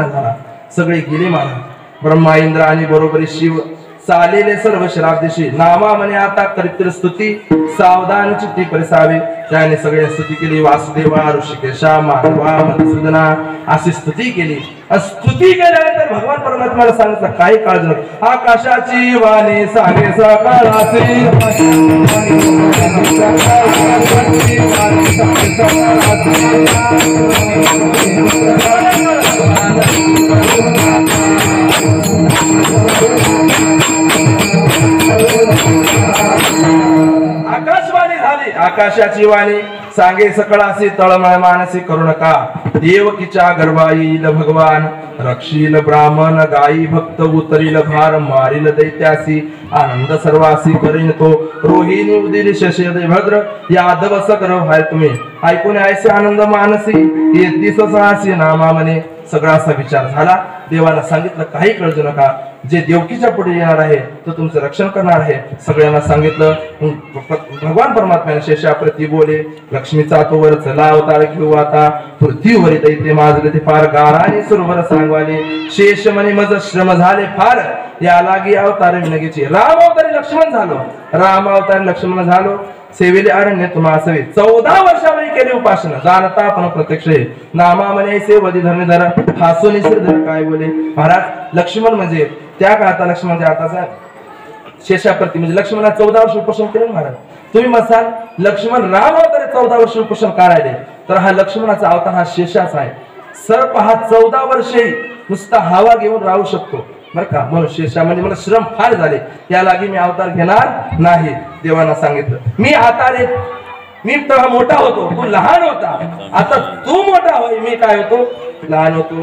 झाला, सगळे गेले महाराज. ब्रह्मा इंद्र आणि बरोबरी शिव चालेले सर्व श्रावदेशी. नामा म्हणे आता करीतील स्तुती, सावधान चित्ती परिसावे. त्याने सगळे स्तुती केली. वासुदेवा, ऋषिकेशा, माधवा, मधुसूदना अशी स्तुती केली. स्तुती केल्यानंतर भगवान परमात्म्याला सांगितलं काही काळजी नको. आकाशाची वाणी सांगे सकाळाचे, आकाशवाणी झाली. आकाशाची वाणी सांगे सकळासी, तळमळ मानसी करू नका. देवकीच्या गर्भाईल भगवान, रक्षील ब्राह्मण गायी भक्त. उतरील भार मारील दैत्यासी, आनंद सर्वासी करीन तो. रोहिणी उदिली शशे भद्र, यादव सकर व्हाय तुम्ही. ऐकून ऐसे आनंद मानसी, येतीस साहसी नामा म्हणे. सगळा असा विचार झाला. देवाला सांगितलं काही कळजू नका, जे देवकीच्या पुढे येणार आहे तो तुमचं रक्षण करणार आहे. सगळ्यांना सांगितलं. भगवान परमात्म्याने शेषाप्रती बोले, लक्ष्मीचा तो वर चला अवतार घेऊ आता. पृथ्वीवरी दैत्य माजले ते फार, गाराने सुरवर सांगवाले. शेष म्हणे मज श्रम झाले फार, या लागी अवतार विनगीचे. राम अवतारी लक्ष्मण झालो, राम अवतारी लक्ष्मण झालो. सेवेले अरण्य तुम्हा असावे. 14 वर्षावरी केले उपासना, जाणता पण प्रत्यक्ष. नामा म्हणे सेवधी धरणीधर, हासून श्रीधर काय बोले. महाराज लक्ष्मण म्हणजे त्या काळात लक्ष्मण म्हणजे आताचा शेषाप्रती म्हणजे लक्ष्मणा 14 वर्ष उपोषण केले महाराज. तुम्ही म्हणाल लक्ष्मण राम अवतारे 14 वर्ष उपोषण करायले, तर हा लक्ष्मणाचा अवतार हा शेषाचा आहे. सर्प हा 14 वर्षे नुसता हवा घेऊन राहू शकतो बरं का. म्हणून शेषा म्हणजे मला श्रम फार झाले, या लागी मी अवतार घेणार नाही. देवांना सांगितलं मी आता रे, मी तेव्हा मोठा होतो, तू लहान होता. आता तू मोठा होय, मी काय होतो लहान होतो.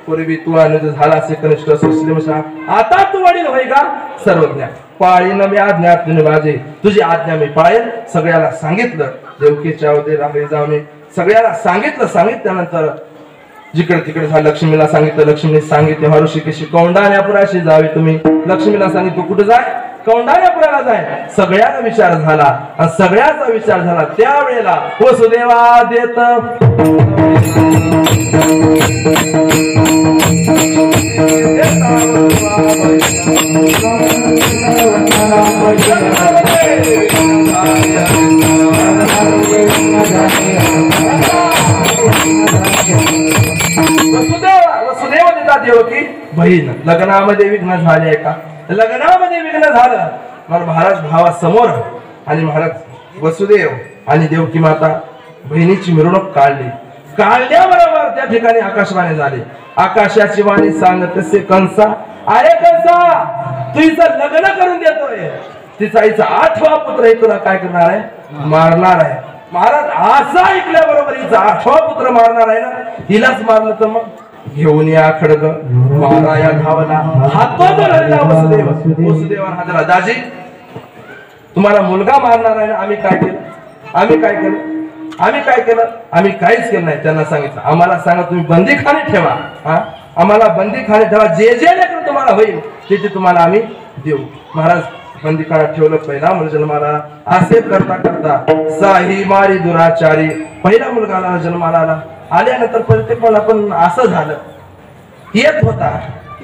पूर्वी तू आनंद झाला असे कनिष्ठ सुस्लिमशा, आता तू वडील होय का सर्वज्ञ. पाळीन मी आज्ञा तुझी माझे, तुझी आज्ञा मी पाळेल. सगळ्याला सांगितलं. देवकीच्या उदे जाऊन सगळ्याला सांगितलं. सांगितल्यानंतर जिकडे तिकडे झालं. लक्ष्मीला सांगितलं. लक्ष्मीने सांगितले ऋषिकेशी कौंडाण्यापुराशी जावे तुम्ही. लक्ष्मीला सांगितलं कुठे जाय, कौंडाण्यापुराला जाय. सगळ्याचा विचार झाला आणि सगळ्याचा विचार झाला त्यावेळेला वसुदेवा देत वसुदेव देतात देवकी बहीण. लग्नामध्ये विघ्न झाले आहे का, लग्नामध्ये विघ्न झालं. मग महाराज भावासमोर आणि महाराज वसुदेव आणि देवकी माता बहिणीची मिरवणूक काढली. काढल्याबरोबर त्या ठिकाणी आकाशवाणी झाली. आकाशाची वाणी सांगत असे कंसा, अरे कंसा तू हिचं लग्न करून देतोय. तिचा हिचा 8वा पुत्र आहे, तुला काय करणार आहे, मारणार आहे. महाराज असं ऐकल्याबरोबर हिचा 8वा पुत्र मारणार आहे ना, हिलाच मारलं तर मग घेऊन या खडग. माराया धावला हातोच रडला वसुदेव. वसुदेवाला हातला, दाजी तुम्हाला मुलगा मारणार आहे ना, आम्ही काय केलं, आम्ही काय केलं, आम्ही काय केलं, आम्ही काहीच केलं नाही. त्यांना सांगितलं आम्हाला सांगा तुम्ही बंदीखाने ठेवा. हा आम्हाला बंदीखाने ठेवा, जे जे लेकरं तुम्हाला होईल ते तुम्हाला आम्ही देऊ. महाराज बंदीखान्यात ठेवलं. पहिला मुलगा जन्माला. असे करता करता साही मारी दुराचारी पहिला मुलगा जन्माला आला. आल्यानंतर प्रत्येक मला पण असं झालं येत होता,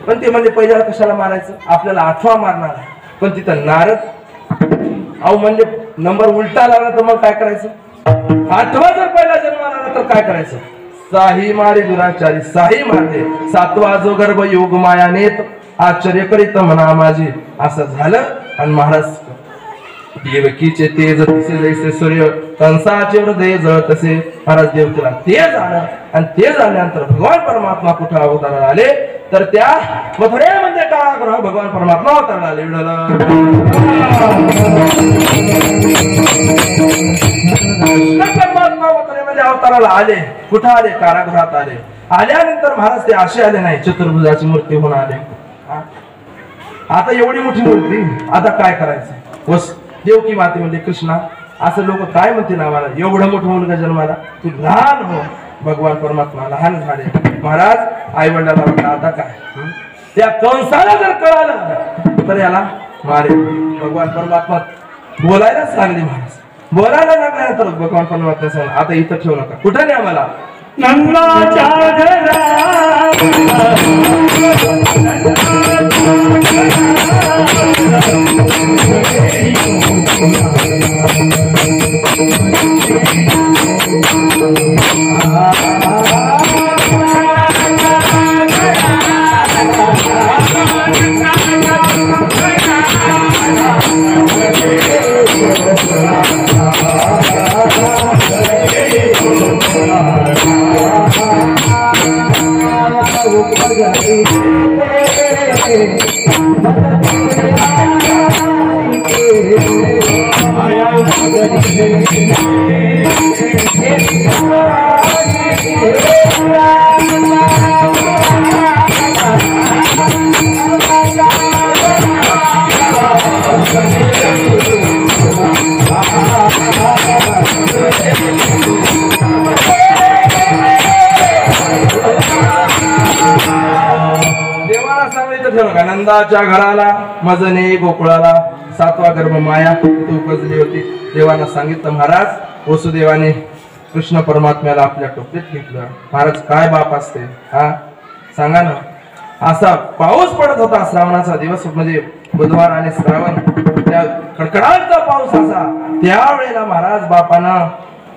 पण ते म्हणजे पहिल्याला कशाला मारायचं, आपल्याला 8वा मारणार आहे. पण तिथं नारद अहो म्हणजे नंबर उलटा लागला तर मग काय करायचं, 8वा जर पहिला जन्माला आला तर काय करायचं. साही मारी दुराचारी साही मारले. 7वा जो गर्भ योग माया नेत आश्चर्य करीत म्हणा माझी. असं झालं. आणि महाराज देवकीचे तेज तसे जैसे सूर्य, कंसाचे हृदय जळ तसे. महाराज देवकीला ते झालं. आणि ते झाल्यानंतर भगवान परमात्मा कुठे अवताराला आले, तर त्या मथुरेमध्ये काळागृह भगवान परमात्मा अवताराला आले. परमात्मा मथुरेमध्ये अवताराला आले. कुठे आले, कारागृहात आले. आल्यानंतर महाराज ते असे आले नाही, चतुर्भुजाची मूर्ती होऊन आले. आता एवढी मोठी मूर्ती, आता काय करायचं. देवकी माते म्हणजे कृष्णा असं लोक काय म्हणतील आम्हाला, एवढं मोठं मुलगा जन्माला, तू लहान हो. भगवान परमात्मा लहान झाले. महाराज आई वडिलांना म्हटलं आता काय, त्या कंसाला जर कळालं तर याला मारे. भगवान परमात्मा बोलायलाच लागले. महाराज बोलायला लागल्यानंतर भगवान परमात्मा सांगितलं आता इथं ठेवू नका, कुठं नाही आम्हाला, नंदाच्या घरा नंदाच्या घराला मजने गोकुळाला सातवा गर्भ माया उपजली होती. देवानं सांगितलं महाराज वसुदेवाने कृष्ण परमात्म्याला आपल्या टोपलीत घेतलं. महाराज काय बाप असते हा सांगा ना. असा पाऊस पडत होता श्रावणाचा दिवस म्हणजे बुधवार आणि श्रावण त्या कडकडाचा पाऊस असा. त्यावेळेला महाराज बापानं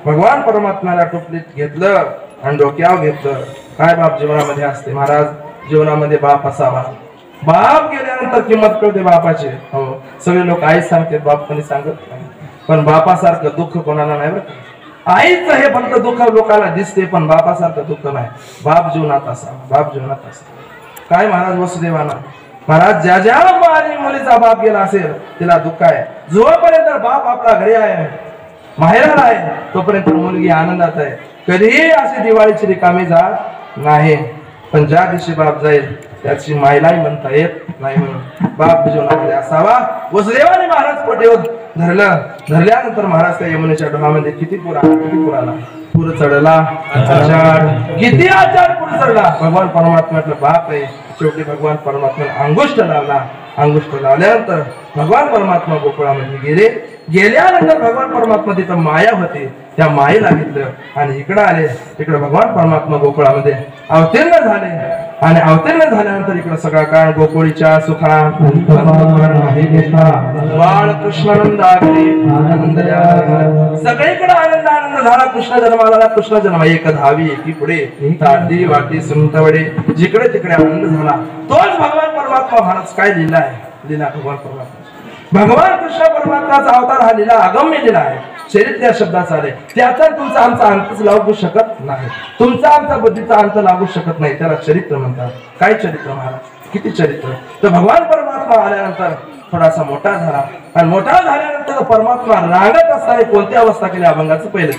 भगवान परमात्म्याला टोपलीत घेतलं आणि डोक्यावर घेतलं. काय बाप जीवनामध्ये असते महाराज. जीवनामध्ये बाप असावा. बाप गेल्यानंतर किंमत कळते बापाची. हो सगळे लोक आईच सांगतात बाप कोणी सांगत नाही. पण बापासारखं दुःख कोणाला नाही बरं. आईच हे फक्त दुःख लोकांना दिसते पण बापासारखं दुःख नाही. बाप जीवनात असा. बाप जीवनात असा. काय महाराज वसुदेवाना महाराज ज्या ज्या मुलीचा बाप गेला असेल तिला दुःख आहे. जोपर्यंत बाप आपला घरी आहे माहेराला आहे तोपर्यंत मुलगी आनंदात आहे. कधीही अशी दिवाळीची रिकामी जात नाही. पण ज्या दिवशी बाप जाईल त्याची मायलाही म्हणता येत नाही. म्हणून बाप जीवनामध्ये असावा. वसुदेवाने महाराज पोटेवर धरलं. धरल्यानंतर महाराज त्या यमुनेच्या डोहामध्ये किती पूर आला. किती पूर आला. पूर चढला आचार. किती आचार पूर चढला. भगवान परमात्म्यातलं बाप आहे. शेवटी भगवान परमात्म्याला अंगुष्ठ लावला. अंगुष्ठ लावल्यानंतर भगवान परमात्मा गोकुळामध्ये गेले. गेल्यानंतर भगवान परमात्मा तिथं माया होती. त्या मायेला घेतलं आणि इकडे आले. इकडे भगवान परमात्मा गोकुळामध्ये अवतीर्ण झाले आणि अवतीर्ण झाल्यानंतर इकडे सगळा काळ गोकुळीच्या सुखा बाळ कृष्णानंदाकडे आनंद सगळीकडे आनंद आनंद झाला. कृष्ण जन्माला. कृष्ण जन्म एक धावी एकी पुढे ताटी वाटी सुंटवडे. जिकडे तिकडे आनंद झाला. तोच भगवान परमात्मा महाराज काय लिहिला आहे. लिहिला भगवान परमात्मा भगवान कृष्ण परमात्माचा अवतार हा लिहिला अगम्य लिहिला आहे. शरीर त्या शब्दाचा आले. त्याचा तुमचा आमचा अंतच लागू शकत नाही. तुमचा आमचा बुद्धीचा अंत लागू शकत नाही. त्याला चरित्र म्हणतात. काय चरित्र महाराज. किती चरित्र. तर भगवान परमात्मा आल्यानंतर थोडासा मोठा झाला आणि मोठा झाल्यानंतर परमात्मा रांगत असताना कोणती अवस्था केली अभंगाचं पहिलं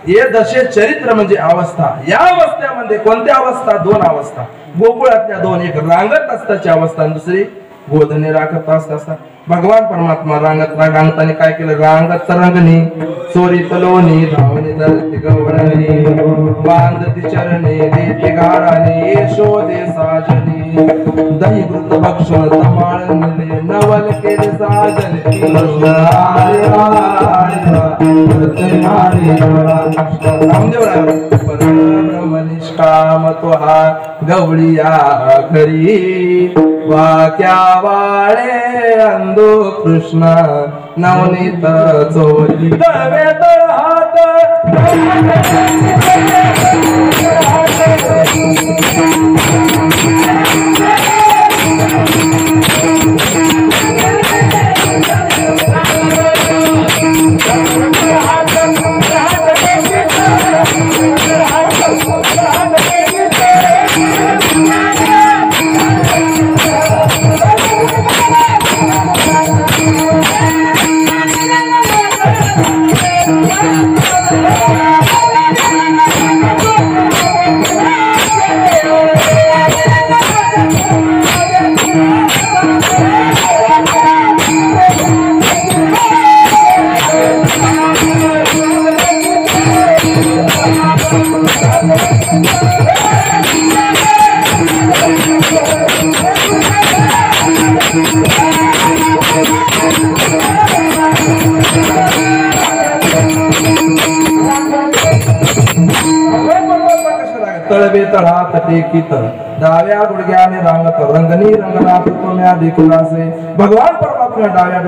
हे दशे चरित्र म्हणजे अवस्था. या अवस्थेमध्ये कोणत्या अवस्था. दोन अवस्था गोकुळातल्या दोन. एक रांगत असताची अवस्था दुसरी गोधने राखत असता भगवान परमात्मा रांगताने काय केलं, रांगत तरंगणी चोरी तलोनी धावणी धरती गवळणी बांधती चरणे देते गाराने यशोदे साजनी दही वृत भक्षण तमाळले नवल केले साजन निष्काम तो हा गवळिया घरी वाक्या वाळे अंधो कृष्ण नवनीत चोरी तळवे तळ हात तळवे तळात टेकीत डाव्या गुडघ्याने रांगत रंगनी रंगनाथ तुम्या देखुलासे भगवान परमात्मा डाव्या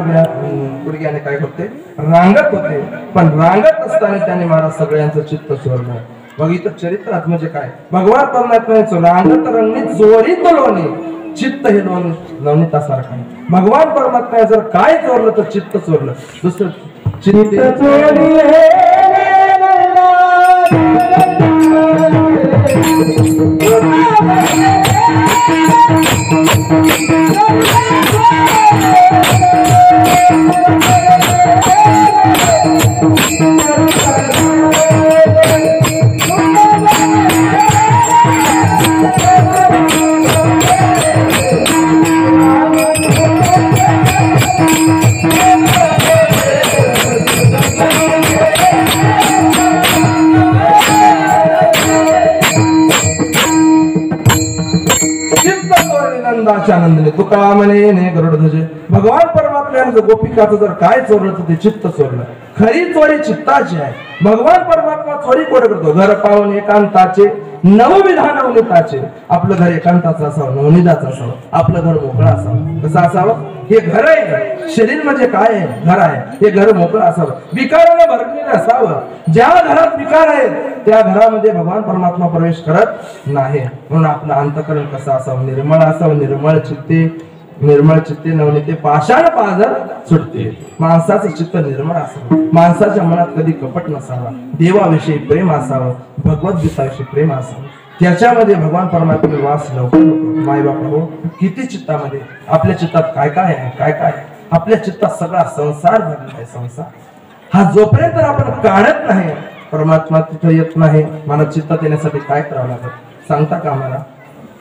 गुडघ्याने काय करते, रांगत होते. पण रांगत असताना त्याने महाराज सगळ्यांचं चित्त चोरलं. मग इथं चरित्रात म्हणजे काय, भगवान परमात्म्याचं रांगत रंगणी चोरी तलोनी चित्त हे दोन नवनीतासारखं आहे. भगवान परमात्मा जर काय चोरलं तर चित्त चोरलं. दुसरं चित्त चोरी आनंदने तुका म्हणे गरुडध्वज भगवान परमात्म्यानं गोपिकाचं जर काय चोरलं तर ते चित्त चोरलं. खरी चोरी चित्ताची आहे. भगवान परमात्मा चोरी कोण करतो, घर पाहून एकांताचे नवविधान नवनीताचे. आपलं घर एकांताचं असावं, नवनीताचं असावं, आपलं घर मोकळं असावं. कसं असावं, हे घर आहे, शरीर म्हणजे काय आहे, घर आहे, हे घर मोकळं असावं, विकाराने भरलेलं असावं. ज्या घरात विकार आहे त्या घरामध्ये भगवान परमात्मा प्रवेश करत नाही. म्हणून आपलं अंतःकरण कसं असावं, निर्मळ असावं. निर्मळ चित्ते नवनीते पाषाण पाजर सुटते. माणसाचं चित्त निर्मळ असावं, माणसाच्या मनात कधी कपट नसावा, देवाविषयी प्रेम असावं, भगवद्गीताविषयी प्रेम असावं. त्याच्यामध्ये भगवान परमात्मा वास लवकर नको. माय बाप हो, किती चित्तामध्ये आपल्या चित्तात काय काय आहे, काय काय आपल्या चित्तात सगळा संसार भरलेला आहे. संसार हा जोपर्यंत आपण काढत नाही परमात्मा तिथं येत नाही. मला चित्तात येण्यासाठी काय करावं लागेल सांगता का आम्हाला?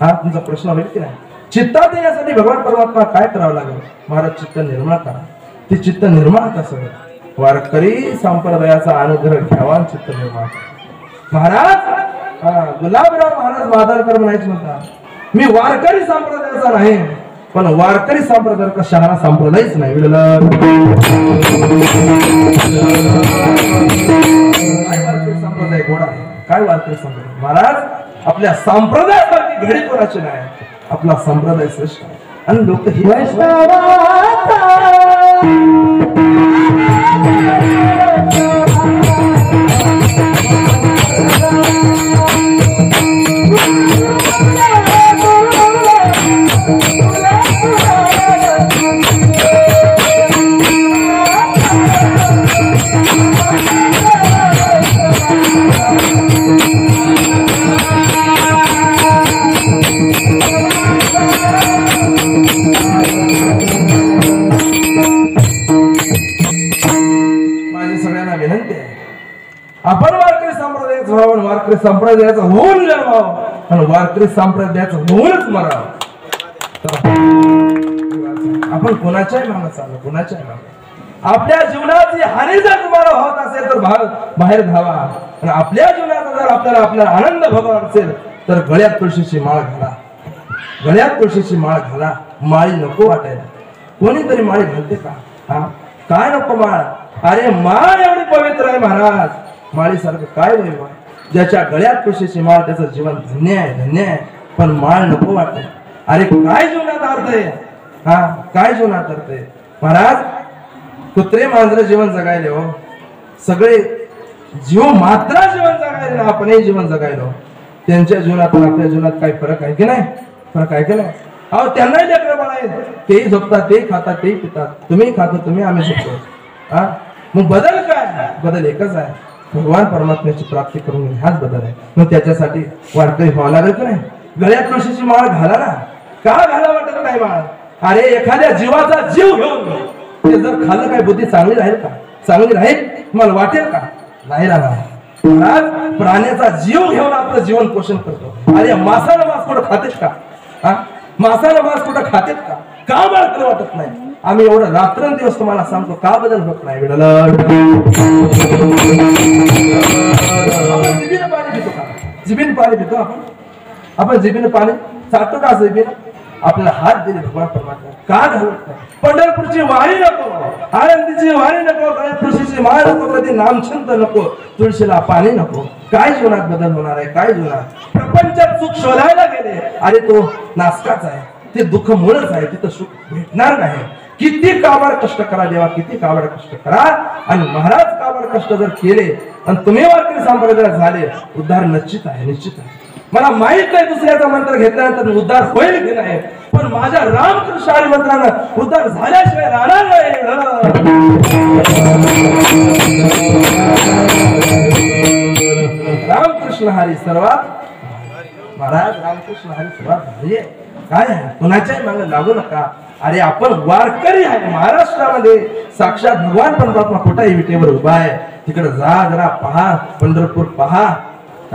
हा तुमचा प्रश्न होईल की नाही? चित्तात येण्यासाठी भगवान परमात्मा काय करावं लागेल? महाराज चित्त निर्मळ करा. ते चित्त निर्मळ कसं, वारकरी संप्रदायाचा अनुग्रह घ्यावा, चित्त निर्मळ. महाराज गुलाबराव महाराज मादारकर म्हणायचे म्हणतात, मी वारकरी संप्रदायाचा नाही, पण वारकरी संप्रदाय शहाणा संप्रदायच नाही. संप्रदाय गोडा काय वारकरी संप्रदाय? महाराज आपल्या संप्रदायासारखी घडी कोणाची नाही. आपला संप्रदाय श्रेष्ठ आहे. आणि लोक आपण वारकरी संप्रदायाचं व्हावं, वारकरी संप्रदायाचं होऊन जन्मावं आणि वारकरी संप्रदायाचं होऊनच मरावं. चाललो? आपण कोणाच्याही मागे चाललो, कोणाच्याही मागे. आपल्या जीवनाची हानी जर तुम्हाला होत असेल तर बाहेर धावा. आणि आपल्या जीवनाचा जर आपल्याला आनंद भोगावा असेल तर गळ्यात तुळशीची माळ घाला, गळ्यात तुळशीची माळ घाला. माळी नको वाटायला. कोणीतरी माळी घालते का? हा, काय नको माळ? अरे माळ एवढी पवित्र आहे महाराज, माळीसारखं काय वैभव आहे. ज्याच्या गळ्यात तुळशीची माळ त्याचं जीवन धन्य आहे, धन्य आहे. पण माळ नको वाटते. अरे काय जीवनात अर्थ आहे? हा, काय जीवनात अर्थ आहे महाराज? कुत्रे मांजर जीवन जगायले हो, सगळे जीव मात्र जीवन जगायले ना, आपणही जीवन जगायलो. त्यांच्या जीवनात आपल्या जीवनात काही फरक आहे की नाही? फरक आहे की नाही? अहो त्यांनाही लेकरं बाळ आहेत, तेही झोपतात, तेही खातात, तेही पितात. तुम्ही खातो, तुम्ही आम्ही झोपतो. हा, मग बदल काय? बदल एकच आहे, भगवान परमात्म्याची प्राप्ती करून घेणे, हाच बदल आहे. मग त्याच्यासाठी वारकरी व्हावं लागेल की नाही? गळ्यात तुळशीची माळ घाला ना. का घाला वाटत नाही माळ? अरे एखाद्या जीवाचा जीव घेऊन ते जर खाल्लं, काय बुद्धी चांगली राहील का? चांगली राहील मला वाटेल का? नाही राहणार. महाराज प्राण्याचा जीव घेऊन आपलं जीवन पोषण करतो. अरे मासाला मांस कुठं खातेत का? हा, मासाला मांस कुठं खातेत का? का बाळकडे वाटत नाही? आम्ही एवढं रात्रंदिवस तुम्हाला सांगतो, का बदल होत नाही? जिबीनं पाणी पितो का? जिबीनं पाणी पितो आपण जिबीनं पाणी चाटतो का? जिबीनं आपल्याला हात दिले भगवान परमात्मा, का घालत नाही? पंढरपूरची वारी नको, आळंदीची वारी नको, गळ्यात तुळशीची माळ नको, कधी नामछंद नको, तुळशीला पाणी नको. काय जीवनात बदल होणार आहे? काय जीवनात? प्रपंचात सुख शोधायला गेले, अरे तो नासकाच आहे, ते दुःख मूळच आहे, तिथं सुख भेटणार नाही. किती काबाड कष्ट करा देवा, किती काबाड कष्ट करा. आणि महाराज काबाड कष्ट जर केले आणि तुम्ही वारकरी संप्रदायात झाले, उद्धार निश्चित आहे, निश्चित आहे. मला माहित नाही दुसऱ्याचा मंत्र घेतल्यानंतर उद्धार होईल की नाही, पण माझ्या रामकृष्ण हरी मंत्रानं उद्धार झाल्याशिवाय राहणार नाही. रामकृष्ण हरी सर्वात महाराज, रामकृष्ण हरी सर्वात भारी आहे. काय आहे? कुणाच्याही मागे लागू नका. अरे आपण वारकरी आहे. महाराष्ट्रामध्ये साक्षात भगवान परमात्मा कुठेही विटेवर उभा आहे. तिकडे जा, जरा पहा, पंढरपूर पहा.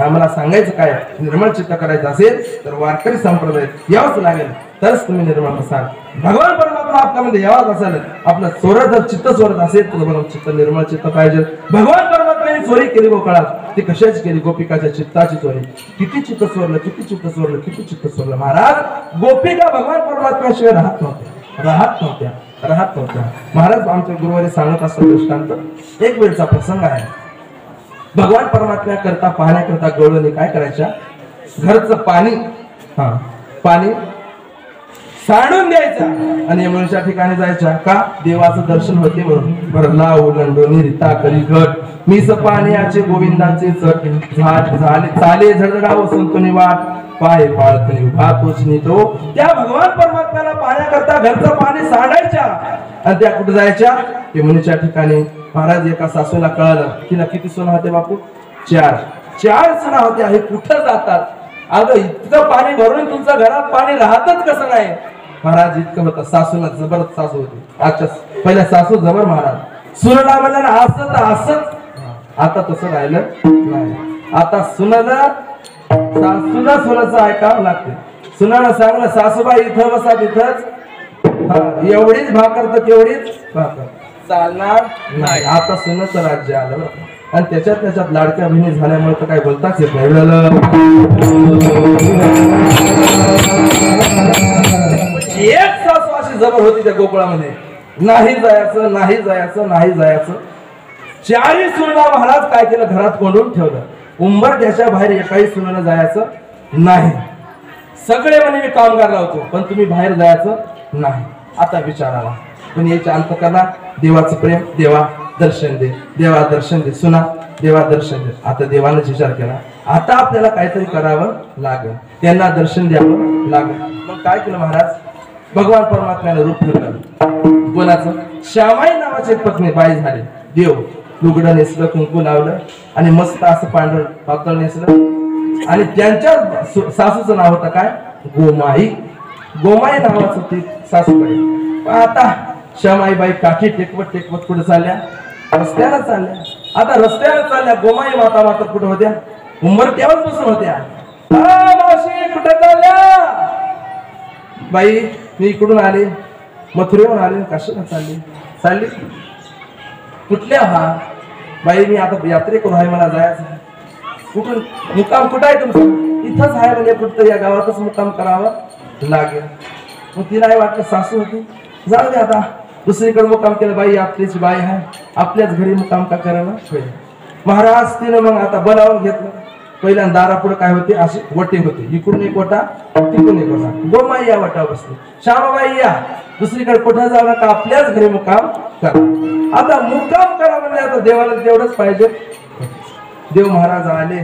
आम्हाला सांगायचं काय? निर्मळ चित्त करायचं असेल तर वारकरी संप्रदायात यावंच लागेल, तरच तुम्ही निर्मळ असाल. भगवान परमात्मा आपल्यामध्ये यावाच असेल. आपलं चोरत जर चित्त चोरत असेल तर चित्त निर्मळ चित्त पाहिजे. भगवान परमात्म्याने चोरी केली गोकुळात, ती कशाची केली? गोपिकाच्या चित्ताची चोरी. किती चित्त चोरलं, किती चित्त चोरलं, किती चित्त चोरलं. महाराज गोपिका भगवान परमात्म्याशिवाय राहत नव्हत्या. महाराज आमच्या गुरुवारी सांगत असतात दृष्टांत. एक वेळचा प्रसंग आहे. भगवान परमात्म्या करता पाहण्याकरता गवळणी काय करायच्या? घरचं पाणी सांडून द्यायचं आणि यमुनेच्या ठिकाणी जायच्या. का? देवाचं दर्शन होते म्हणून. भरला ओलांडोनी रीता करी घट, मीच पाण्याचे गोविंदाचे चट, झाले चाले झडगाव संतोनी वाट, पाय पाळतनी उभा तोचनी तो. त्या भगवान परमात्म्याला पाहण्याकरता घरचं पाणी सांडायच्या आणि त्या कुठे जायच्या? यमुनेच्या ठिकाणी. महाराज एका सासूला कळालं. तिला किती सुना होते बापू? 4 सुना होत्या. हे कुठं जातात? अगं इतकं पाणी भरून तुमच्या घरात पाणी राहतच कसं नाही? महाराज इतकं होतं. सासूला जबरदस्त सासू होती. अच्छा पहिल्या सासू जबर. महाराज सुनला म्हणलं ना असंच. आता तसं राहिलं नाही. आता सुनाला सासूला सुनाचं ऐकावं लागते. सुनाला सांगलं सासूबाई इथं बसा, तिथंच. एवढीच भाकर तर तेवढीच भाकर, चालणार नाही. आता सुनाचं राज्य आलं आणि त्याच्यात लाडक्या बहिणी झाल्यामुळे तर काय बोलताच येत नाही. एक सासू अशी जबर होती त्या गोकुळामध्ये. नाही जायचं. 4 सुना महाराज काय केलं? घरात कोंडून ठेवलं. उंबरठ्याच्या बाहेर एकाही सुनानं जायचं नाही. सगळे म्हणे मी कामगार लावतो, पण तुम्ही बाहेर जायचं नाही. आता विचार आला, पण याच्या अंत करणार देवाचं प्रेम. देवा दर्शन दे सुना, देवा दर्शन दे. आता देवानंच विचार केला, आता आपल्याला काहीतरी करावं लागेल, त्यांना दर्शन द्यावं लागेल. मग काय केलं महाराज? भगवान परमात्म्याने रूप ठेवलं. कोणाचं? श्यामाई नावाची एक पत्नी बाई झाली. देव लुगडं नेसलं, कुंकू लावलं आणि मस्त असं पांढर पातळ नेसलं. आणि त्यांच्या सासूचं नाव होतं काय? गोमाई. गोमाई नावाचं ती सासूकडे. आता श्यामाई बाई काठी टेकवत कुठे चालल्या? रस्त्याला चालल्या. आता रस्त्याला चालल्या. गोमाई माता कुठे होत्या? उंबरठ्यावर बसून होत्या. मावशी कुठे चालल्या? बाई मी इकडून आले. मथुरेहून आले कशाला चालली कुठल्या हा बाई मी आता यात्रेकरू आहे मला जायचं आहे. कुठून मुक्काम कुठं आहे तुमचं? इथंच आहे म्हणजे कुठं या गावातच मुक्काम करावा लागेल. मग तिला वाटलं सासू होती जाऊ दे आता दुसरीकडे मुक्काम केलं. बाई आपलीच बाई आहे आपल्याच घरी मुक्काम का करायला. महाराज तिनं मग आता बोलावून घेतलं. पहिल्यांदा दारापुढे काय होते असे वटे होते, इकडून एक वटा तिकडून एक वटा. गोमाई या वटावर बसली. श्यामाबाई या दुसरीकडे कुठं जाऊ नका आपल्याच घरी मुक्काम करा. आता मुक्काम करा म्हणजे आता देवाला तेवढंच पाहिजे. देव महाराज आले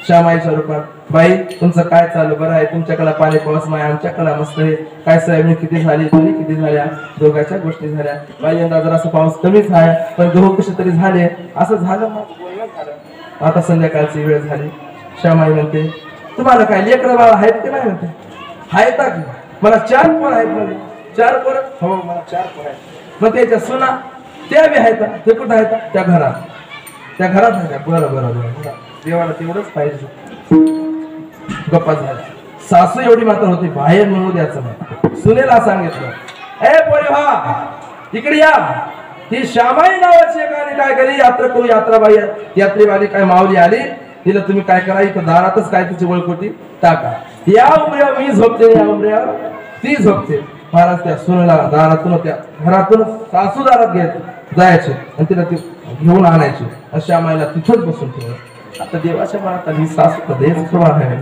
श्यामाईच्या रूपात. बाई तुमचं काय चालू बरं आहे? तुमच्याकडे पाणी पाऊस नाही आमच्याकडे मस्त आहे. काय सोयाबीन किती झाली तुम्ही किती झाल्या? दोघांच्या गोष्टी झाल्या. बाई यंदा जरासा पाऊस कमीच आहे पण गहू कसे तरी झाले. असं झालं बोलणं झालं. आता संध्याकाळची वेळ झाली. श्यामाई म्हणते तुम्हाला काय लेकरं बाळ आहेत की नाही? म्हणते आहेत की. मला 4 पोरं आहेत. म्हणजे 4 पोरं? हो मला 4 पोरं आहेत. मग त्याच्या सुना त्या बी आहेत. ते कुठं आहेत? त्या घरात आहे. बरं देवाला तेवढंच पाहिजे. गप्पा झाल्या. सासू एवढी मात्र होती बाहेर निघू द्यायचं नाही. सुनेला सांगितलं ए पोरी व्हा इकडे या. ती श्यामाई नावाची एकाने काय केली यात्रा करू यात्राबाई यात्रेवाली काय माऊली आली. तिला तुम्ही काय करा इथं दारातच काय तिची वळकोटी टाका. या उमऱ्यावर मी झोपते या उमऱ्यावर ती झोपते. महाराज त्या सुनेला दारातून त्या घरातून सासू दारात घेत जायचे आणि तिला ती घेऊन आणायची. श्यामाईला तिथंच बसून ठेवलं. आता देवाच्या मनात आली सासू कधीच खबर आहे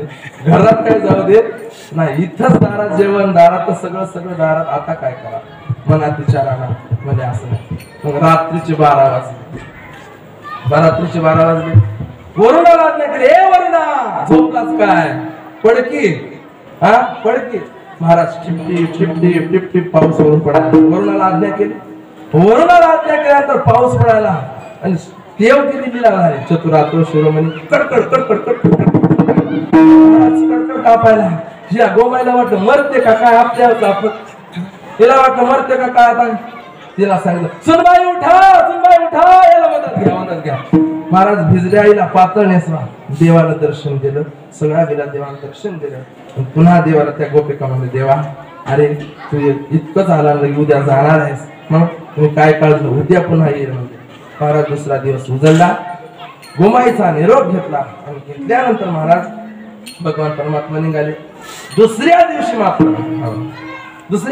घरात काय जाऊ दे नाही. इथंच दारात जेवण दारातच सगळं दारात. आता काय करा मनात विचार आला म्हणजे असं नाही. मग रात्रीचे 12 वाजले. वरुणाला आज्ञा केली ए वरुणा झोपलाच काय? पडकी पडकी. महाराज टिप पाऊस वरून पडायला. वरुणाला आज्ञा केली. वरुणाला आज्ञा केल्यानंतर पाऊस पडायला आणि देव किती दिला आहे चतुरातो शिरोमणी कडकड कापायला. या गोमाईला वाटलं मरते का काय आपल्या तिला वाटलं मरते का काय. आता तिला सांगितलं सुनबाई उठा याला मदत घ्या. महाराज भिजल्या आईला पातळ नेसवा. देवाला दर्शन दिलं. सगळ्या गेला देवाला दर्शन दिलं. पुन्हा देवाला त्या गोपिका म्हणजे देवा अरे तू इतकंच आला उद्या जाणार आहेस मग तुम्ही काय काळजी उद्या पुन्हा येईल. म्हणजे महाराज दुसरा दिवस उजळला. गोमाईचा निरोप घेतला आणि घेतल्यानंतर महाराज भगवान परमात्मा निघाले. दुसऱ्या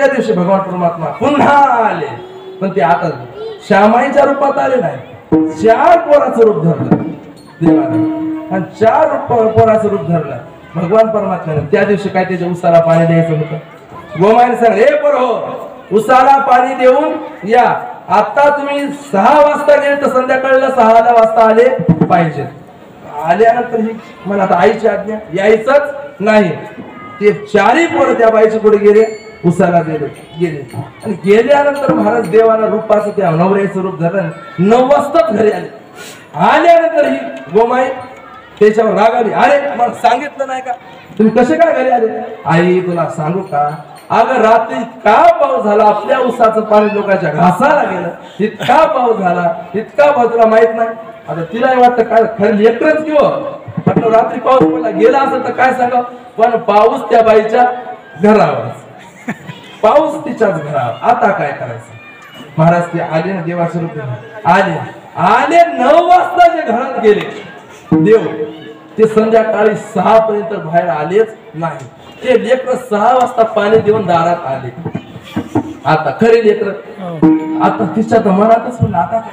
दिवशी भगवान परमात्मा पुन्हा आले. पण ते आता श्यामाईच्या रूपात आले नाही. 4 पोराचं रूप धरलं देवाने आणि 4 पोराचं रूप धरलं भगवान परमात्म्याने. त्या दिवशी काय त्याच्या उसाला पाणी द्यायचं होतं. गोमाईने सांगितलं हे पोरं उसाला पाणी देऊन या. आता तुम्ही 6 वाजता गेले तर संध्याकाळला 6 वाजता आले पाहिजे. आल्यानंतर ही मला आता आईची आज्ञा यायचंच नाही. ते 4ही पोरं त्या बाईच्या पुढे गेले उसाला गेले आणि गेल्यानंतर महाराज देवाला रूपाचं त्या नवऱ्याचं रूप धरलं. 9 वाजताच घरी आले. आल्यानंतर ही गोमाई त्याच्यावर राग आली. अरे मला सांगितलं नाही का तुम्ही कसे काय घरी आले? आई तुला सांगू का अगं रात्री इतका पाऊस झाला आपल्या उसाचं पाणी लोकांच्या घासाला गेलं. इतका पाऊस झाला इतका पाऊस तुला माहित नाही. आता तिला वाटतं काय खरं लेकरच किंवा म्हटलं रात्री पाऊस पडला गेला असं तर काय सांगा. पण पाऊस त्या बाईच्या घरावर पाऊस तिच्याच घरावर. आता काय करायचं? महाराज ते आले ना देवाचे रूप आले 9 वाजता जे घरात गेले देव ते संध्याकाळी 6 पर्यंत बाहेर आलेच नाही. ते लेकर 6 वाजता पाणी देऊन दारात आले. आता खरे लेकर आता तिच्या तर मनातच म्हणलं आता काय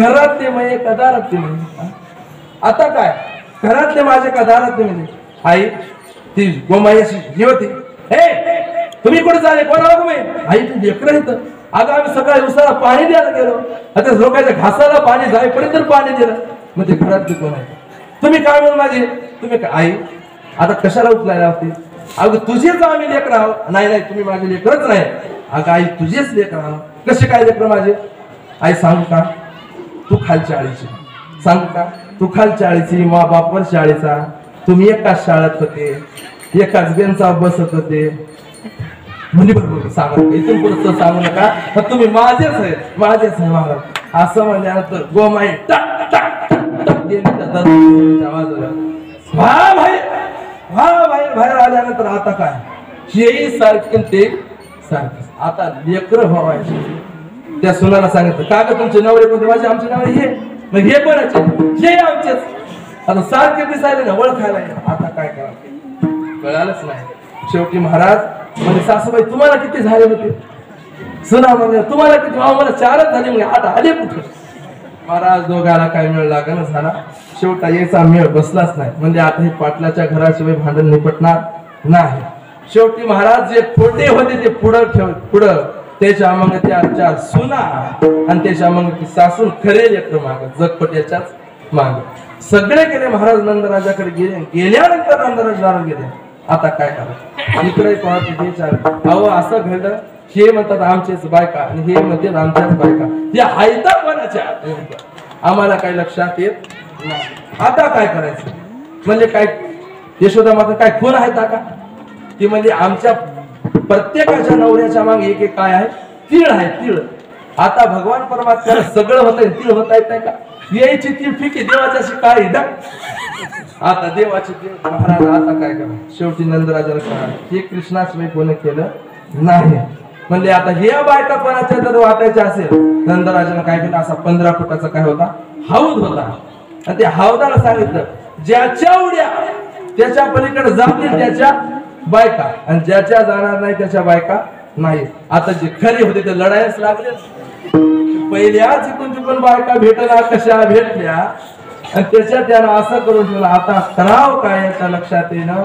घरात ते म्हणजे का दारात ते म्हणजे आता काय घरातले माझे का दारात ते म्हणजे. आई ती गोमाई अशी ही होती. हे तुम्ही कुठे चालले कोणाला तुम्ही? आई ती लेकर येतं. अगं आम्ही सकाळी उसाला पाणी द्यायला गेलो. आता लोकांच्या घासाला पाणी जाईपर्यंत पाणी दिलं. मग ते घरात कोण आहे? तुम्ही काय म्हणून माझे तुम्ही आई आता कशाला उचलायला होती? अगं तुझेच आम्ही लेकर आहोत. नाही तुम्ही माझे लेकरच नाही. अगं आई तुझेच लेकर आहोत. कसे काय लेकर माझे? आई सांगू का तू खालच्या आळीची सांगू का तू खालच्या आळीची मा बापवर शाळेचा. तुम्ही एकाच शाळेत होते एकाच बेंचा बसत होते. म्हणजे बरोबर सांगा इथून पुढचं सांगू नका तुम्ही माझेच आहे महाराज. असं म्हणल्यानंतर गोमाई टक टक टक गेली त्या बाजूला. बाहेर आल्यानंतर आता काय हेही सारखे ते सारखे आता लेकर व्हायचे. त्या सुनाला सांगितलं का ग तुमचे नवरे कोणते? माझे आमचे नवरे हे. मग हे कोणाचे? हे आमचेच. आता सारखे दिसायले ना ओळखायला. आता काय करा कळालंच नाही. शेवटी महाराज म्हणजे सासूबाई तुम्हाला किती झाले होते? सुना म्हणजे तुम्हाला किती? मला 4च झाले. म्हणजे आता आले कुठे? महाराज दोघाला काय मेळ लागण झाला. शेवटा याचा मेळ बसलाच नाही. म्हणजे आता हे पाटलाच्या घराशिवाय भांडण निपटणार नाही. शेवटी महाराज जे खोटे होते ते पुढं त्याच्या मग त्या 4 सुना आणि त्याच्या मग ती सासून खरे लेकर माग जगपट्याच्याच माग सगळे गेले. महाराज नंदराजाकडे गेल्यानंतर नंदराज गेले. आता काय करा? इकडे अहो असं घडलं. हे म्हणतात आमचेच बायका आणि हे म्हणतात आमच्याच बायका. हे हायता कोणाच्या? आम्हाला काही लक्षात येत नाही. आता काय करायचं? म्हणजे काय यशोदा माता काय खून आहेत का? ती म्हणजे आमच्या प्रत्येकाच्या नवऱ्याच्या मागे एक एक काय आहे? तीळ आहे. तीळ. आता भगवान परमात्म्याला सगळं होतंय, तीळ होता येत नाही का? यायची तीळ फिकी देवाच्याशी काय आहे? आता देवाची तीळ. महाराज आता काय करा? शेवटी नंदराजाला कळालं हे कृष्णाशिवाय कोणी केलं नाही. म्हणजे आता हे बायका कोणाच्या जर वाटायच्या असेल नंदराजाने काय केलं? असा 15 फुटाचा काय होता? हौद होता. आणि त्या हौदाला सांगितलं ज्याच्या उड्या त्याच्या पलीकडे जातील त्याच्या बायका आणि ज्याच्या जाणार नाही त्याच्या बायका नाही. आता जे खरे होते ते लढायच लागले. पहिल्या चिकून बायका भेटला कशा भेटल्या आणि त्याच्यात त्यानं असं करून ठेवलं. आता कराव काय याच्या लक्षात येणं.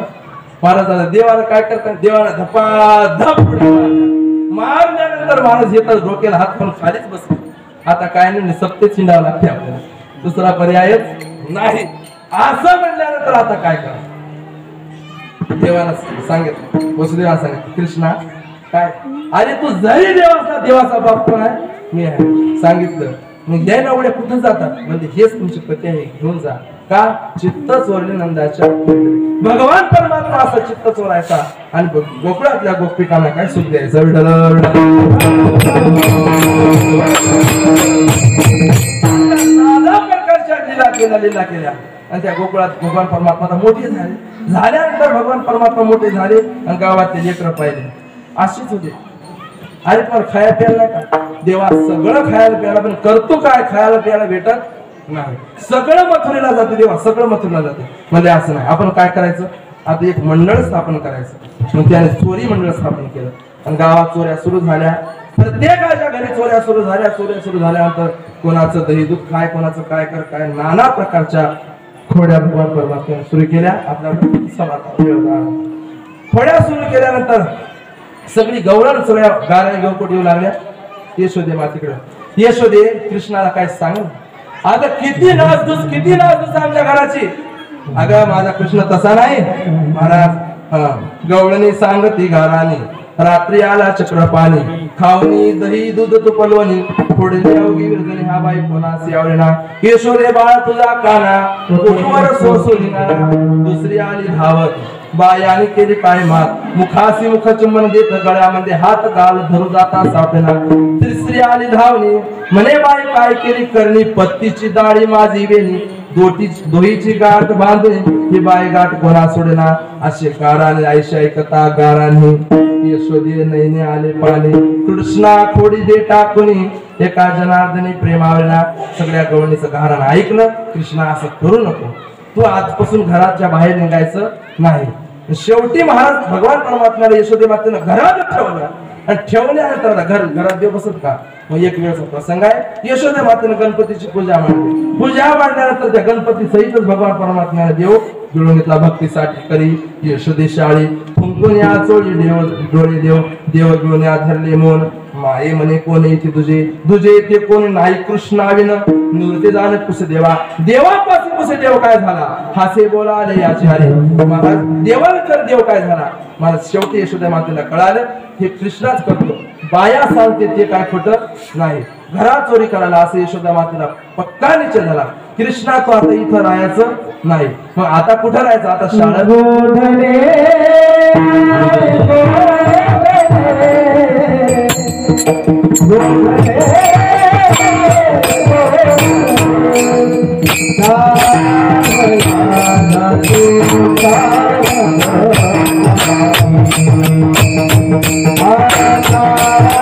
महाराजाला देवाला काय करतात? देवाला धपाधप मारल्यानंतर महाराज येतात डोक्याला हात पण खालीच बसले. आता काय नाही सत्य चिंडावं लागते आपल्याला. दुसरा पर्यायच नाही. असं म्हणल्यानंतर आता काय करा? देवाला सांगितलं. वसुदेवाला सांगितलं कृष्णा काय? अरे तू जरी देवाचा बाप कोण आहे? मी आहे. सांगितलं. मग या नवड्या कुठं जातात? म्हणजे हेच तुमचे पती आहे घेऊन जा. का? चित्त चोरले नंदाच्या. भगवान परमात्मा असा चित्त चोरायचा आणि गोकुळातल्या गोपिकांना काय सुख द्यायचं? नाना प्रकारच्या लीला केल्या आणि त्या गोकुळात भगवान परमात्मा मोठे झाले. झाल्यानंतर भगवान परमात्मा मोठे झाले आणि गावातले लेकरं पाहिले. अशीच होते. अरे पण खायला प्यायला नाही का? देवा सगळं खायला प्यायला पण करतो काय? खायला प्यायला भेटत नाही. सगळं मथुरेला जाते देवा. सगळं मथुरेला जाते. म्हणजे असं नाही. आपण काय करायचं? आता एक मंडळ स्थापन करायचं. मग त्याने चोरी मंडळ स्थापन केलं आणि गावात चोऱ्या सुरू झाल्या. प्रत्येकाच्या घरी चोऱ्या सुरू झाल्या. चोऱ्या सुरू झाल्यानंतर कोणाचं दही दूध काय, कोणाचं काय कर काय नाना प्रकारच्या खोड्या भगवान परमात्म्याने सुरू केल्या. आपल्या खोड्या सुरू केल्यानंतर सगळी गौरण सगळ्या गाऱ्या गवकोट येऊ लागल्या. यशोदे मातीकडे. यशोदे कृष्णाला काय सांग? आता किती नासधूस आमच्या घराची. अगं माझा कृष्ण तसा नाही महाराज. गवळणी सांगती घरानी रात्री आला चक्रपाणी खावणी दही दूध तुपलवणी फोडली अवघी विरजणी हा बाई कोणासी आवडेना. यशोदे बाळ तुझा काना कुठवर सोसुलीना. दुसरी आली धावत बायाने केली काय मात मुखासी मुख चुंबन देत गळ्यामध्ये हात गाल धरू जाता सापेना. तिसरी आली धावणी म्हणे बाई काय केली करणी पत्तीची दाढी माझी वेणी दोहीची गाठ बांधून ही बाई गाठ कोणा सोडेना. असे काराने आयशा ऐकता गारांनी यशोदे नैने आले पाणी कृष्णा खोडी दे टाकुनी एका जनार्दनी प्रेमावलेला. सगळ्या गवळणीचं घरानं ऐकलं. कृष्णा असं करू नको. तू आजपासून घराच्या बाहेर निघायचं नाही. शेवटी महाराज भगवान परमात्म्याला यशोदे मातेनं घरात ठेवलं आणि ठेवल्यानंतर घरात देव बसत का? मग एक वेळचा प्रसंग आहे. यशोदे मातेनं गणपतीची पूजा मांडली. पूजा मांडल्यानंतर त्या गणपती सहितच भगवान परमात्म्याने देव जुळून घेतला. भक्तीसाठी करी यशोदे शाळी फुंकून या चोळी देव डोळे देव देव जुळून या धरले मोन माये म्हणे कोण येते तुझे ते कोणी नाही कृष्णाविन नृत्य जाणे पुसे देवा. देवापासून पुसे देव काय झाला? हासे बोला आले याचे हरे. महाराज देवाला तर देव काय झाला? मला शेवटी यशोदा मातेला कळालं हे कृष्णाच करतो. बाया सांगते ते काय खोटं नाही. घरात चोरी करायला असं यशोदा मातेला पक्का निश्चय झाला. कृष्णा तो आता इथं राहायचं नाही. मग आता कुठं राहायचं? आता शाळा Ah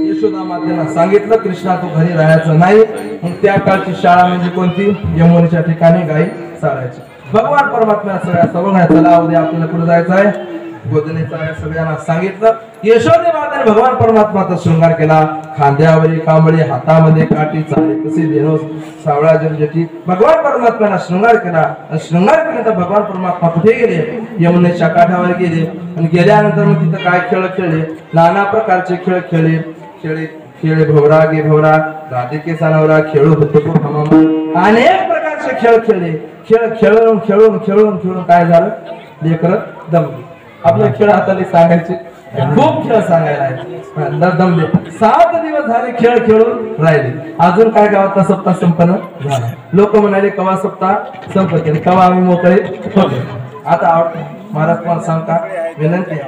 यशोदा मातेला सांगितलं कृष्णा तू घरी राहायचं नाही. मग त्या काळची शाळा म्हणजे कोणती? यमुनेच्या ठिकाणी गाई चारायची. भगवान परमात्म्याला सगळ्या सवंगण्या चला उद्या आपल्याला कुठे जायचं आहे? गोदनेचा सगळ्यांना सांगितलं. यशोदे मातेने भगवान परमात्माचा शृंगार केला. खांद्यावरील कांबळी, हातामध्ये काठी, चाले कसे देणोस, सावळा जलजटी. भगवान परमात्म्याला शृंगार केला. शृंगार केल्यानंतर भगवान परमात्मा कुठे गेले? यमुनेच्या काठावर गेले. आणि गेल्यानंतर मग तिथं काय खेळ खेळले? नाना प्रकारचे खेळ खेळले. खेळे भवरा गे भवरा, राधिके सानवरा, खेळू होतो हमामा, अनेक प्रकारचे खेळ खेळले. खेळ खेळून खेळून खेळून खेळून काय झालं? लेकर दमले. आपले खेळ हाताने सांगायचे, खूप खेळ सांगायला दमले. 7 दिवस झाले खेळ खेळून राहिले. अजून काय गावातला सप्ताह संपन्न झाला. लोक म्हणाले कवा सप्ताह संपत, कवा आम्ही मोकळे होतो. आता महाराज तुम्हाला सांगता विनंती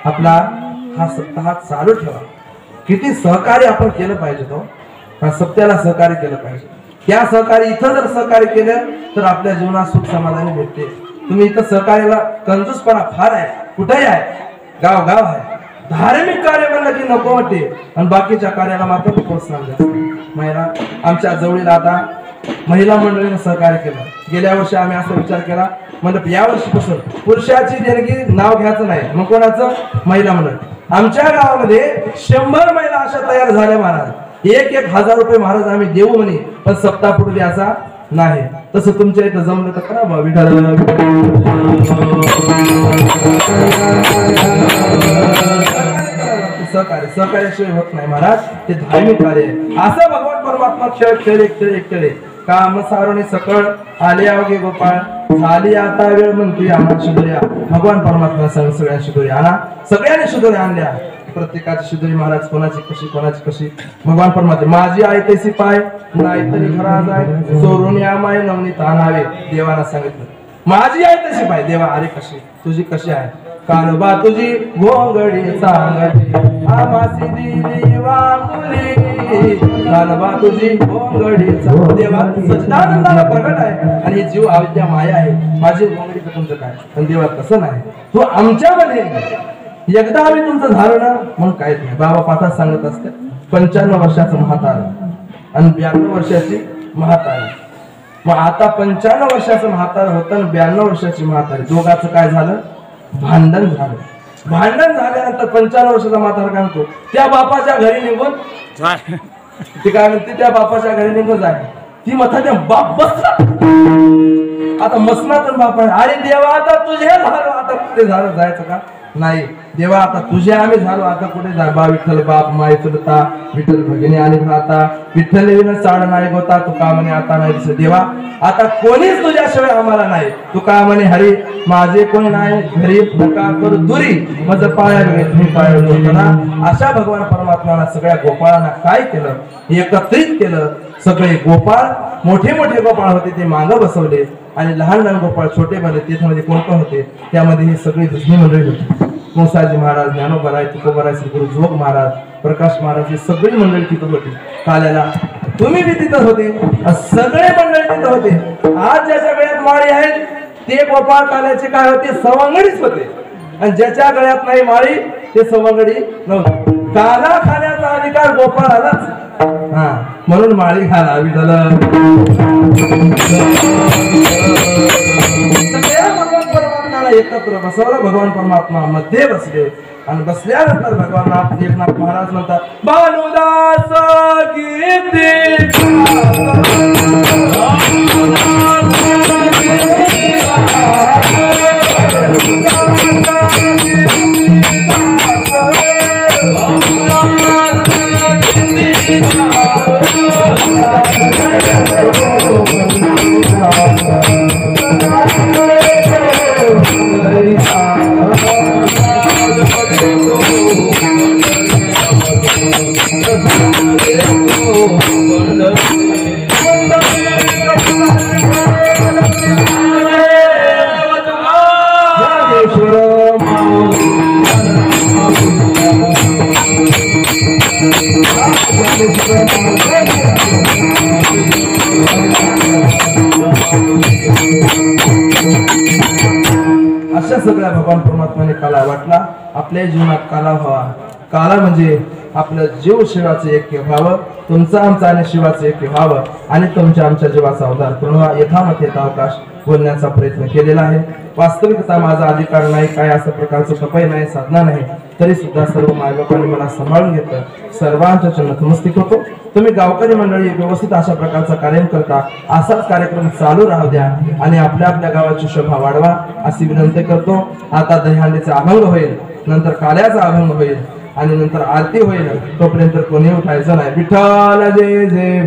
आपला हा सप्ताह चालू ठेवा. किती सहकार्य आपण केलं पाहिजे. तो हा सत्याला सहकार्य केलं पाहिजे. त्या सहकार्य इथं जर सहकार्य केलं तर आपल्या जीवनात सुख समाधानी भेटते. तुम्ही इथं सहकार्याला कंजूसपणा फार आहे. कुठेही आहे, गाव गाव आहे. धार्मिक कार्य म्हणलं की नको वाटते आणि बाकीच्या कार्याला मात्र प्रोत्साहन द्या. महिला आमच्या जवळील आता महिला मंडळीने सहकार्य केलं. गेल्या वर्षी आम्ही असा विचार केला, म्हणजे या वर्षीपासून पुरुषाची देणगी नाव घ्यायचं नाही. मग कोणाचं? महिला मंडळ. आमच्या गावामध्ये 100 महिला अशा तयार झाल्या महाराज. 1,000 रुपये महाराज आम्ही देऊ म्हणे, पण सप्ताह पुढे द्यायचा नाही. तसं तुमच्या इथं जमलं तर करा. सहकार्याशिवाय होत नाही महाराज. ते धार्मिक कार्य आहे. असं भगवान परमात्मा खेळ खेळे खेळे खेळे काम सारोने सकळ आले अवघे गोपाळ, झाली आता वेळ म्हणतोय आम्हा शिदोऱ्या. भगवान परमात्मा सांग सगळ्या शिदोऱ्या आणा. सगळ्यांनी शिदोऱ्या आणल्या. प्रत्येकाची शिदोरी महाराज कोणाची कशी कोणाची कशी. भगवान परमात्मा माझी आई तैसी पाय, नाही तरी घरा जाय, चोरून या माय नवनीत आणावे. देवाला सांगितलं माझी आई तशी पाय. देवा अरे कशी, तुझी कशी आहे? कानोबा तुझी घोंगडी सांगली, आमासी दिली वांगुली, कानोबा तुझी घोंगडी. देवा सच्चिदानंदाला प्रगट आहे आणि जीव अविद्या माया आहे. माझी घोंगडीचं तुमचं काय? पण देवा तसं नाही. तू आमच्यामध्ये एकदा आम्ही तुमचं झालं ना मग काहीच नाही. बाबा पाठात सांगत असते 55 वर्षाचं म्हातार आणि 92 वर्षाची म्हातारी. मग आता 55 वर्षाचं म्हातार होतं आणि 92 वर्षाची म्हातारी. दोघांचं काय झालं? भांडण झालं. भांडण झाल्यानंतर 55 वर्षाचा म्हातारा काय म्हणतो? त्या बापाच्या घरी निघून ती काय म्हणते? त्या बापाच्या घरी निघून जाय. ती म्हणतात त्या बाप बसला. आता मसनातून बाप आहे. अरे देवा आता तुझे झालं, आता कुठे झालं जायचं का? नाही. देवा आता तुझे आम्ही झालो, आता कुठे जा? बा विठ्ठल बाप माय चुलता, विठ्ठल भगिनी आणि भ्राता, विठ्ठल विन चाड नाही होता, तू का म्हणे आता नाही दिसत. देवा आता कोणीच तुझ्याशिवाय आम्हाला नाही. तू का म्हणे हरी माझे कोणी नाही घरी, नका करू दुरी माझं पाया मी पाया ना. अशा भगवान परमात्म्याला सगळ्या गोपाळांना काय केलं? एकत्रित केलं. सगळे गोपाळ मोठे मोठे गोपाळ होते ते मागं बसवले आणि लहान लहान गोपाळ छोटे बनले. त्याच्यामध्ये कोण कोण होते? त्यामध्ये ही सगळी दुसरी मंडळी होती. मुसाजी महाराज, ज्ञानोबराय, तुकोबराय, श्री जोग महाराज, प्रकाश महाराज, ही सगळी मंडळी तिथं होती. काल्याला तुम्ही बी तिथं होते. सगळे मंडळी तिथं होते. आज ज्याच्या गळ्यात माळी आहेत ते गोपाळ काल्याचे काय होते? सवंगडीच होते. आणि ज्याच्या गळ्यात नाही माळी ते सवंगडी नव्हते. काला खाण्याचा अधिकार गोपाळालाच. हा म्हणून माळी घाला विठ्ठल. सगळ्या भगवान परमात्म्याला एकत्र बसवलं. भगवान परमात्मा मध्ये बसले आणि बसल्यानंतर भगवान एकनाथ महाराज म्हणतात भानुदास गीते भगवान परमात्म्याने काला वाटला, आपल्या जीवनात काला व्हावा. काला म्हणजे आपलं जीव शिवाचं ऐक्य व्हावं, तुमचं आमचं आणि शिवाचं ऐक्य व्हावं आणि तुमच्या आमच्या जीवाचा अवतार करून यथामत येता अवकाश बोलण्याचा प्रयत्न केलेला आहे. वास्तविकता माझा अधिकार नाही, काय असं प्रकारचं तपय नाही, साधना नाही, तरी सुद्धा सर्व मायबापांनी मला सांभाळून घेतलं. सर्वांच्या चरण नतमस्तक होतो. तुम्ही गावकरी मंडळी व्यवस्थित अशा प्रकारचा कार्यक्रम करता, असाच कार्यक्रम चालू राहू द्या आणि आपल्या आपल्या गावाची शोभा वाढवा अशी विनंती करतो. आता दहीहंडीचा अभंग होईल, नंतर काल्याचा अभंग होईल आणि नंतर आरती होईल. तोपर्यंत कोणी उठायचं नाही. विठ्ठल जय जय